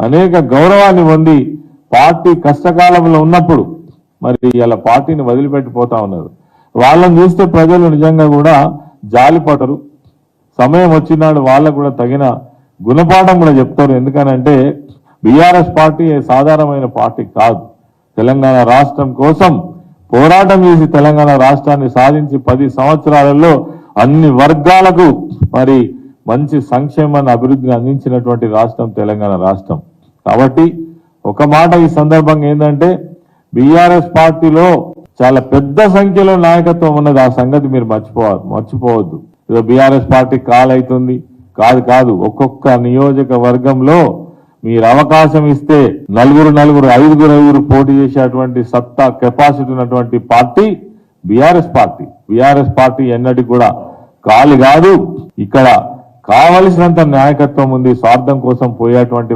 అనేక గౌరవాన్ని పొంది పార్టీ కష్టకాలంలో ఉన్నప్పుడు మరి ఇలా పార్టీని వదిలిపెట్టిపోతా ఉన్నారు. వాళ్ళని చూస్తే ప్రజలు నిజంగా కూడా జాలిపడరు. సమయం వచ్చినాడు వాళ్ళకు కూడా తగిన గుణపాఠం కూడా చెప్తారు. ఎందుకనంటే బీఆర్ఎస్ పార్టీ సాధారణమైన పార్టీ కాదు. తెలంగాణ రాష్ట్రం కోసం పోరాటం చేసి తెలంగాణ రాష్ట్రాన్ని సాధించి 10 సంవత్సరాలలో అన్ని వర్గాలకు మరి మంచి సంక్షేమాన్ని అభివృద్ధిని అందించినటువంటి రాష్ట్రం తెలంగాణ రాష్ట్రం. కాబట్టి ఒక మాట ఈ సందర్భంగా ఏంటంటే బీఆర్ఎస్ పార్టీలో చాలా పెద్ద సంఖ్యలో నాయకత్వం ఉన్నది. ఆ సంగతి మీరు మర్చిపోవద్దు. ఏదో బీఆర్ఎస్ పార్టీ కాలవుతుంది కాదు. ఒక్కొక్క నియోజకవర్గంలో మీరు అవకాశం ఇస్తే నలుగురు 5 పోటీ చేసేటువంటి సత్తా కెపాసిటీ ఉన్నటువంటి party BRS party. BRS party ఎన్నటికి కూడా కాదు. ఇక్కడ కావలసినంత నాయకత్వం ఉంది. స్వార్థం కోసం పోయేటువంటి